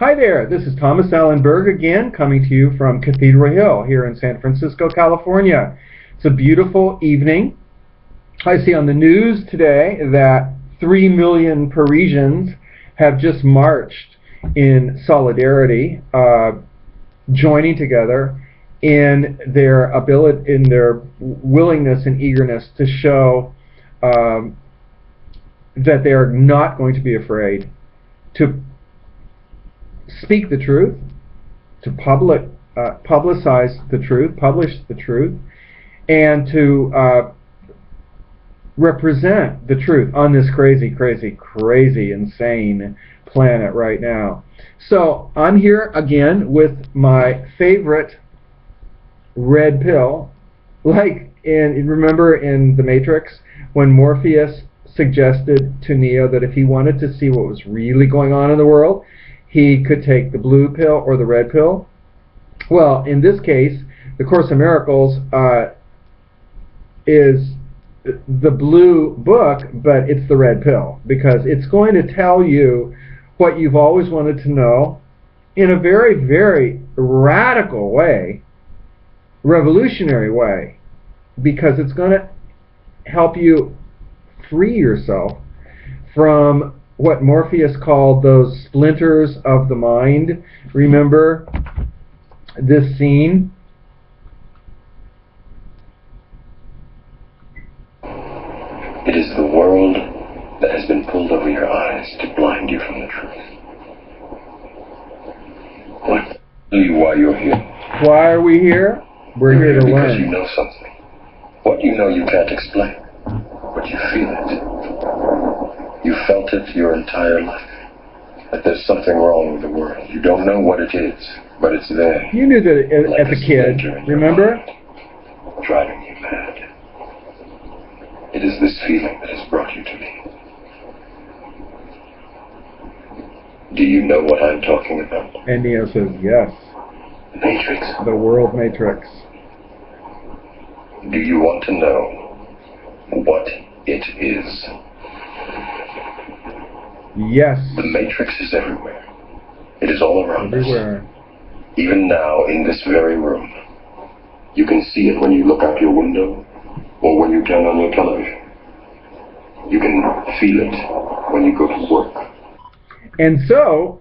Hi there, this is Thomas Allen Berg again, coming to you from Cathedral Hill here in San Francisco, California. It's a beautiful evening. I see on the news today that 3 million Parisians have just marched in solidarity, joining together in their ability, in their willingness and eagerness to show that they are not going to be afraid to speak the truth, to publicize the truth, publish the truth, and to represent the truth on this crazy, insane planet right now. So I'm here again with my favorite red pill, remember in The Matrix when Morpheus suggested to Neo that if he wanted to see what was really going on in the world, he could take the blue pill or the red pill. Well, in this case, the Course in Miracles is the blue book, but it's the red pill, because it's going to tell you what you've always wanted to know in a very, very radical way, revolutionary way, because it's going to help you free yourself from what Morpheus called those splinters of the mind. Remember this scene? It is the world that has been pulled over your eyes to blind you from the truth. What? Tell you why you're here. Why are we here? We're here to learn. Because you know something. What you know you can't explain, but you feel it. You felt it your entire life. That there's something wrong with the world. You don't know what it is, but it's there. You knew that as a kid, remember? Mind, driving you mad. It is this feeling that has brought you to me. Do you know what I'm talking about? And Neo says, yes. Matrix. The world matrix. Do you want to know what it is? Yes. The Matrix is everywhere. It is all around everywhere. us. Even now, in this very room. You can see it when you look out your window, or when you turn on your television. You can feel it when you go to work. And so,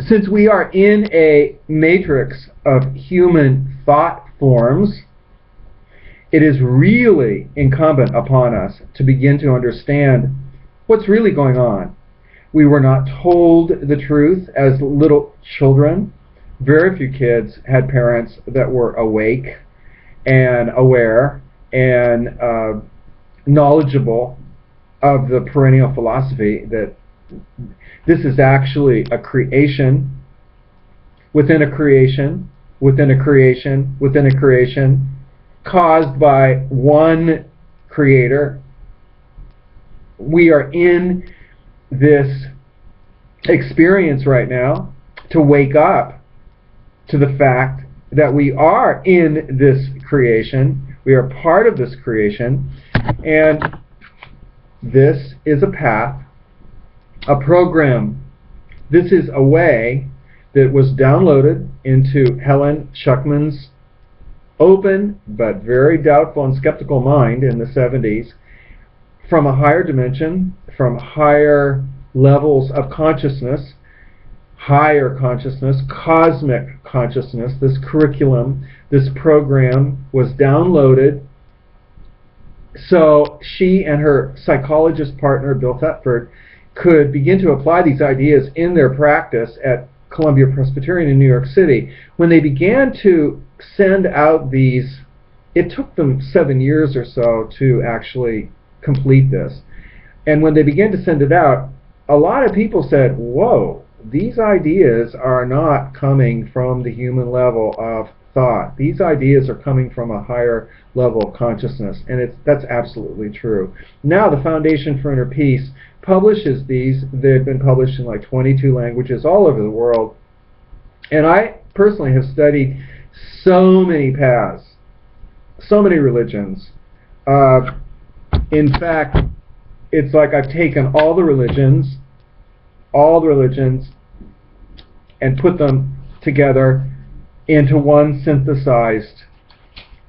since we are in a matrix of human thought forms, it is really incumbent upon us to begin to understand what's really going on. We were not told the truth as little children. Very few kids had parents that were awake and aware and knowledgeable of the perennial philosophy that this is actually a creation within a creation within a creation within a creation, caused by one creator. We are in this experience right now to wake up to the fact that we are in this creation, we are part of this creation, and this is a path, a program. This is a way that was downloaded into Helen Schucman's open but very doubtful and skeptical mind in the 70s, from a higher dimension, from higher levels of consciousness, higher consciousness, cosmic consciousness. This curriculum, this program was downloaded so she and her psychologist partner, Bill Thetford, could begin to apply these ideas in their practice at Columbia Presbyterian in New York City. When they began to send out these, it took them 7 years or so to actually complete this. And when they began to send it out, a lot of people said, whoa, these ideas are not coming from the human level of thought. These ideas are coming from a higher level of consciousness, and that's absolutely true. Now the Foundation for Inner Peace publishes these. They've been published in like 22 languages all over the world, and I personally have studied so many paths, so many religions. In fact, it's like I've taken all the religions, and put them together into one synthesized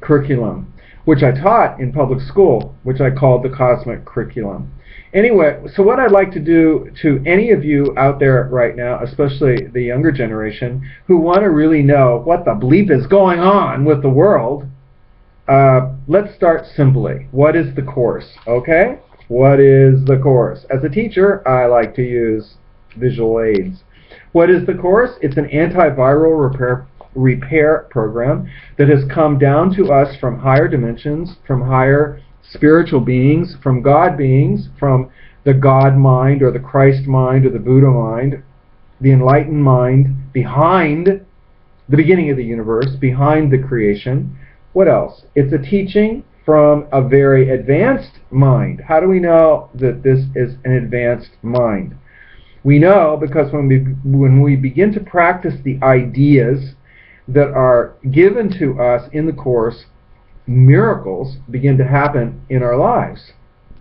curriculum, which I taught in public school, which I called the Cosmic Curriculum. Anyway, so what I'd like to do to any of you out there right now, especially the younger generation, who want to really know what the bleep is going on with the world, let's start simply. What is the Course? Okay? What is the Course? As a teacher, I like to use visual aids. What is the Course? It's an antiviral repair program that has come down to us from higher dimensions, from higher spiritual beings, from God beings, from the God mind or the Christ mind or the Buddha mind, the enlightened mind behind the beginning of the universe, behind the creation. What else? It's a teaching from a very advanced mind. How do we know that this is an advanced mind? We know because when we begin to practice the ideas that are given to us in the Course, miracles begin to happen in our lives.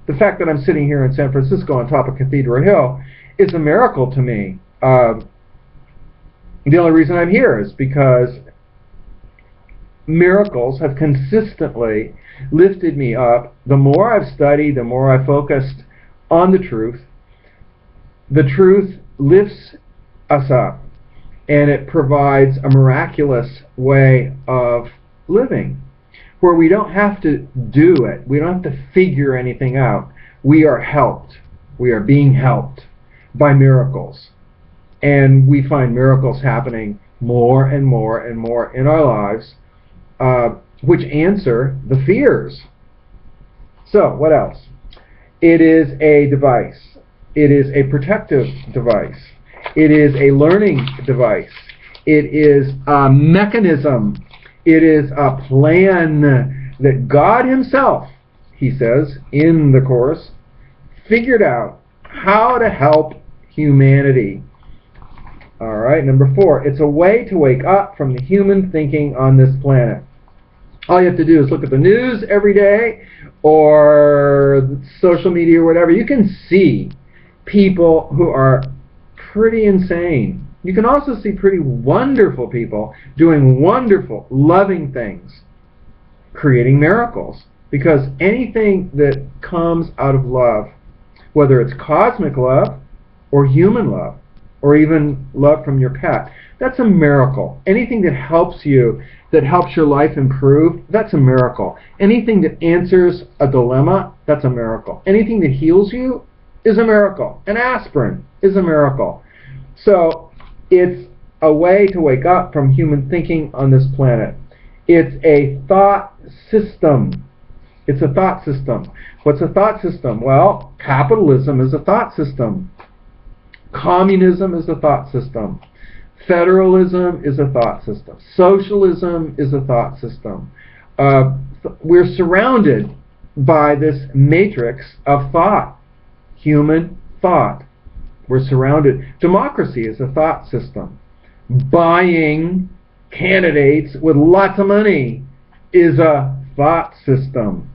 The fact that I'm sitting here in San Francisco on top of Cathedral Hill is a miracle to me. The only reason I'm here is because miracles have consistently lifted me up. The more I've studied, the more I focused on the truth lifts us up, and it provides a miraculous way of living where we don't have to do it. We don't have to figure anything out. We are helped. We are being helped by miracles. And we find miracles happening more and more and more in our lives, which answer the fears. So, what else? It is a device. It is a protective device. It is a learning device. It is a mechanism. It is a plan that God Himself, He says in the Course, figured out how to help humanity. All right, number 4, it's a way to wake up from the human thinking on this planet. All you have to do is look at the news every day or social media or whatever. You can see people who are pretty insane. You can also see pretty wonderful people doing wonderful, loving things, creating miracles. Because anything that comes out of love, whether it's cosmic love or human love, or even love from your pet, that's a miracle. Anything that helps you, that helps your life improve, that's a miracle. Anything that answers a dilemma, that's a miracle. Anything that heals you is a miracle. An aspirin is a miracle. So, it's a way to wake up from human thinking on this planet. It's a thought system. It's a thought system. What's a thought system? Well, capitalism is a thought system. Communism is a thought system. Federalism is a thought system. Socialism is a thought system. We're surrounded by this matrix of thought, human thought. We're surrounded. Democracy is a thought system. Buying candidates with lots of money is a thought system.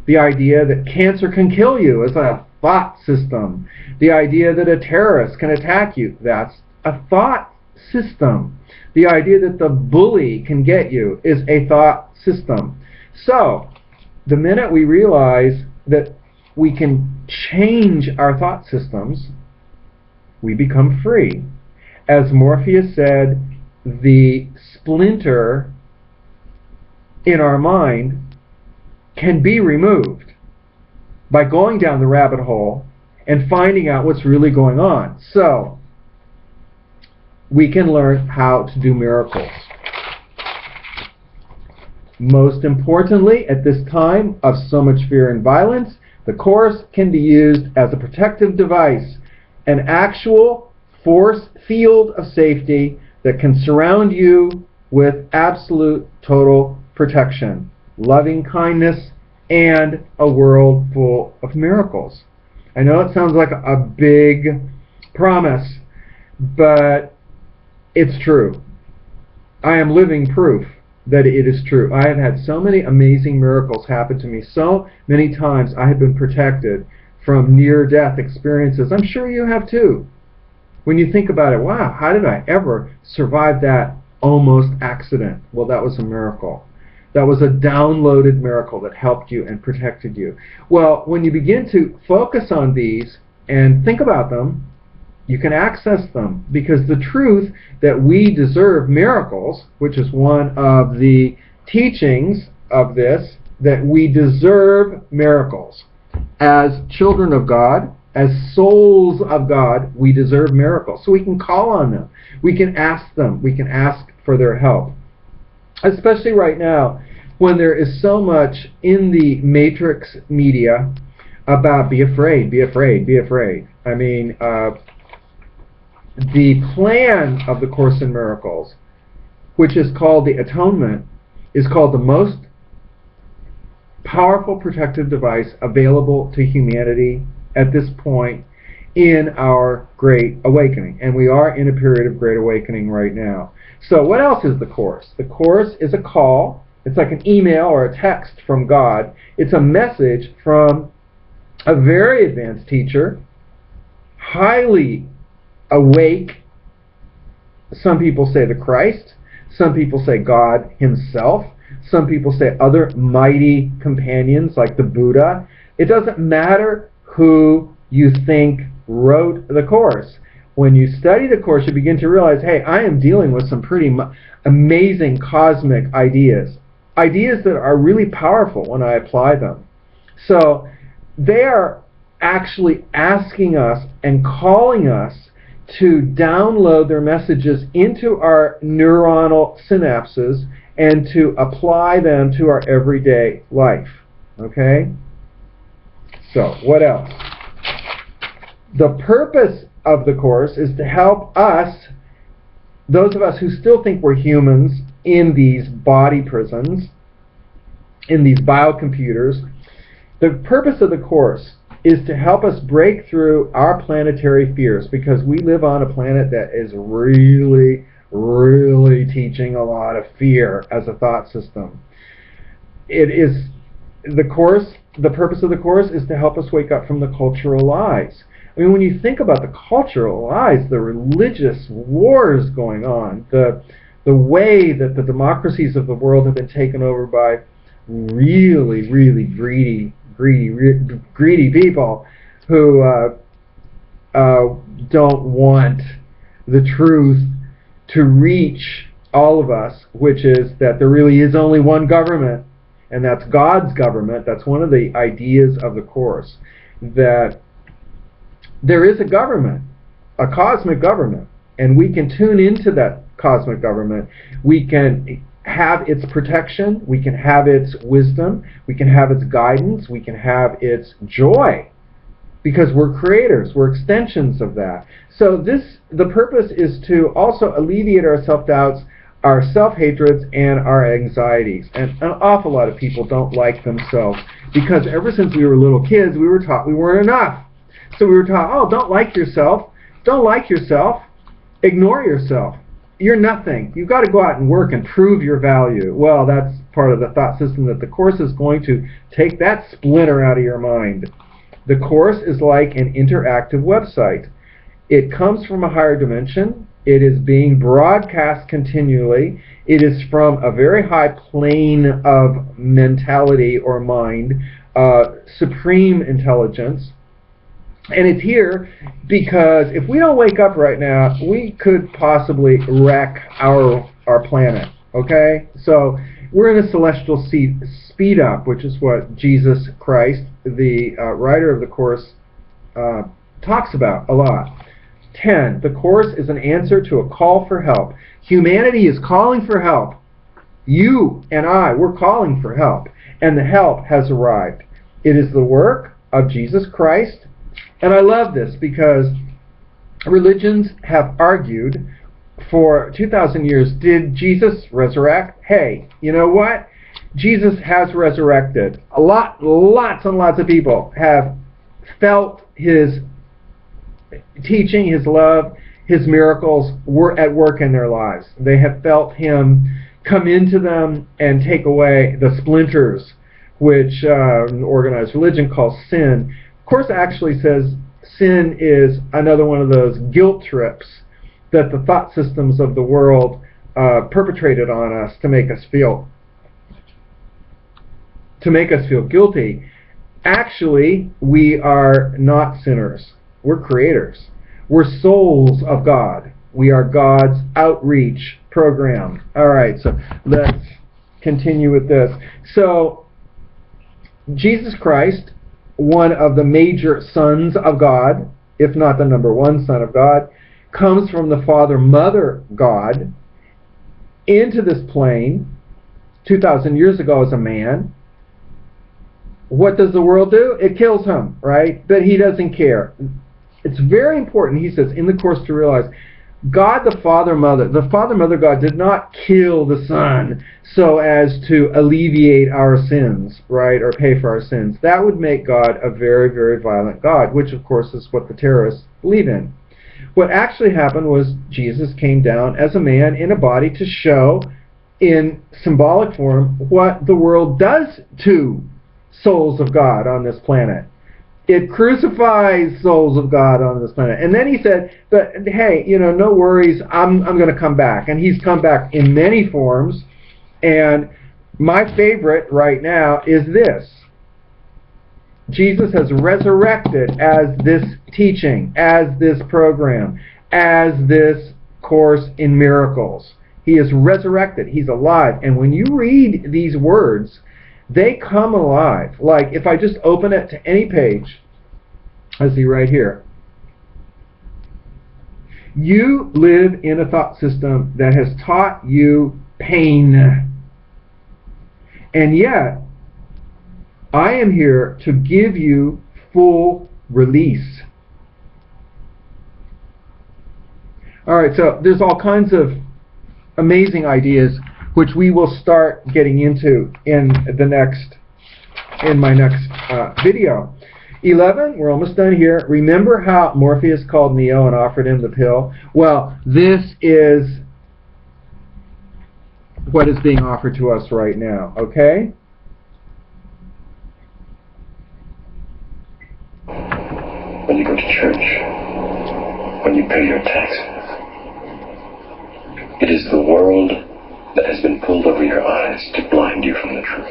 The idea that cancer can kill you is a thought system. The idea that a terrorist can attack you, that's a thought system. The idea that the bully can get you is a thought system. So, the minute we realize that we can change our thought systems, we become free. As Morpheus said, the splinter in our mind can be removed by going down the rabbit hole and finding out what's really going on. So, we can learn how to do miracles. Most importantly, at this time of so much fear and violence, the Course can be used as a protective device, an actual force field of safety that can surround you with absolute total protection, loving kindness, and a world full of miracles. I know it sounds like a big promise, but it's true. I am living proof that it is true. I have had so many amazing miracles happen to me. So many times I have been protected from near-death experiences. I'm sure you have too. When you think about it, wow, how did I ever survive that almost accident? Well, that was a miracle. That was a downloaded miracle that helped you and protected you. Well, when you begin to focus on these and think about them, you can access them, because the truth that we deserve miracles, which is one of the teachings of this, that we deserve miracles. As children of God, as souls of God, we deserve miracles. So we can call on them. We can ask them. We can ask for their help. Especially right now, when there is so much in the matrix media about be afraid, be afraid, be afraid. I mean, the plan of the Course in Miracles, which is called the Atonement, is called the most powerful protective device available to humanity at this point in our Great Awakening. And we are in a period of Great Awakening right now. So what else is the Course? The Course is a call. It's like an email or a text from God. It's a message from a very advanced teacher, highly awake. Some people say the Christ. Some people say God himself. Some people say other mighty companions like the Buddha. It doesn't matter who you think wrote the Course. When you study the Course, you begin to realize, hey, I am dealing with some pretty amazing cosmic ideas. Ideas that are really powerful when I apply them. So they are actually asking us and calling us to download their messages into our neuronal synapses and to apply them to our everyday life. Okay? So, what else? The purpose of the Course is to help us, those of us who still think we're humans in these body prisons, in these biocomputers. The purpose of the Course is to help us break through our planetary fears, because we live on a planet that is really, really teaching a lot of fear as a thought system. It is the Course, the purpose of the Course is to help us wake up from the cultural lies. I mean, when you think about the cultural lies, the religious wars going on, the way that the democracies of the world have been taken over by really, really greedy people who don't want the truth to reach all of us, which is that there really is only one government, and that's God's government. That's one of the ideas of the Course, that there is a government, a cosmic government, and we can tune into that cosmic government. We can have its protection, we can have its wisdom, we can have its guidance, we can have its joy, because we're creators, we're extensions of that. So the purpose is to also alleviate our self-doubts, our self-hatreds, and our anxieties. And an awful lot of people don't like themselves, because ever since we were little kids, we were taught we weren't enough. So we were taught, oh, don't like yourself, ignore yourself. You're nothing. You've got to go out and work and prove your value. Well, that's part of the thought system that the Course is going to take that splinter out of your mind. The Course is like an interactive website. It comes from a higher dimension. It is being broadcast continually. It is from a very high plane of mentality or mind, supreme intelligence. And it's here because if we don't wake up right now, we could possibly wreck our planet. Okay? So we're in a celestial speed up, which is what Jesus Christ, the writer of the Course, talks about a lot. 10. The Course is an answer to a call for help. Humanity is calling for help. You and I, we're calling for help. And the help has arrived. It is the work of Jesus Christ. And I love this because religions have argued for 2,000 years, did Jesus resurrect? Hey, you know what? Jesus has resurrected. Lots and lots of people have felt his teaching, his love, his miracles were at work in their lives. They have felt him come into them and take away the splinters, which an organized religion calls sin. The Course actually says sin is another one of those guilt trips that the thought systems of the world perpetrated on us to make us feel guilty. Actually, we are not sinners. We're creators. We're souls of God. We are God's outreach program. All right, so let's continue with this. So, Jesus Christ, one of the major sons of God, if not the number one son of God, comes from the Father, Mother God into this plane 2,000 years ago as a man. What does the world do? It kills him, right? But he doesn't care. It's very important, he says, in the Course to realize God the Father, Mother God did not kill the Son so as to alleviate our sins, right, or pay for our sins. That would make God a very, very violent God, which of course is what the terrorists believe in. What actually happened was Jesus came down as a man in a body to show in symbolic form what the world does to souls of God on this planet. It crucifies souls of God on this planet. And then he said, but hey, no worries, I'm going to come back. And he's come back in many forms. And my favorite right now is this. Jesus has resurrected as this teaching, as this program, as this Course in Miracles. He is resurrected. He's alive. And when you read these words, they come alive. Like if I just open it to any page, I see right here. You live in a thought system that has taught you pain. And yet, I am here to give you full release. Alright, so there's all kinds of amazing ideas which we will start getting into in my next video. 11, we're almost done here. Remember how Morpheus called Neo and offered him the pill? Well, this is what is being offered to us right now, okay? When you go to church, when you pay your taxes, it is the world that has been pulled over your eyes to blind you from the truth.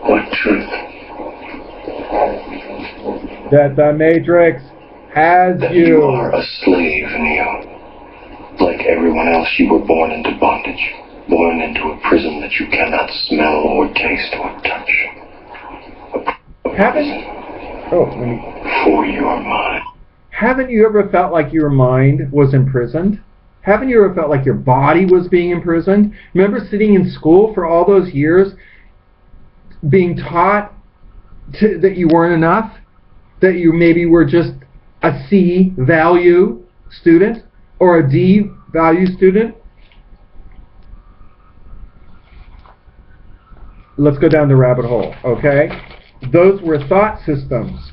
What truth? That the Matrix has that you. You are a slave, Neo. Like everyone else, you were born into bondage, born into a prison that you cannot smell or taste or touch. For your mind. Haven't you ever felt like your mind was imprisoned? Haven't you ever felt like your body was being imprisoned? Remember sitting in school for all those years, being taught that you weren't enough? That you maybe were just a C value student or a D value student? Let's go down the rabbit hole, okay? Those were thought systems.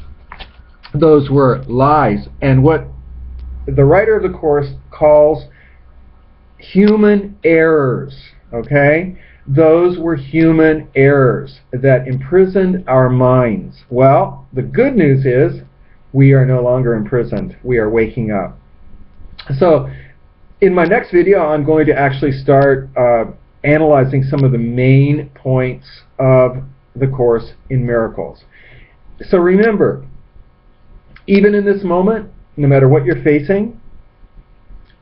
Those were lies. And what the writer of the Course calls human errors, okay? Those were human errors that imprisoned our minds. Well, the good news is we are no longer imprisoned. We are waking up. So, in my next video, I'm going to actually start analyzing some of the main points of the Course in Miracles. So remember, even in this moment, no matter what you're facing,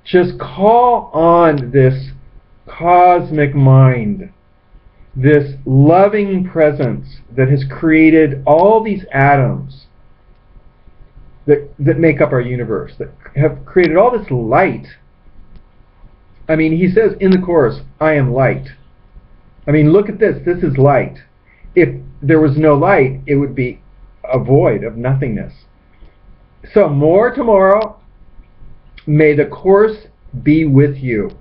just call on this cosmic mind, this loving presence that has created all these atoms that make up our universe, that have created all this light. I mean, he says in the Course, I am light. I mean, look at this. This is light. If there was no light, it would be a void of nothingness. So more tomorrow. May the Course be with you.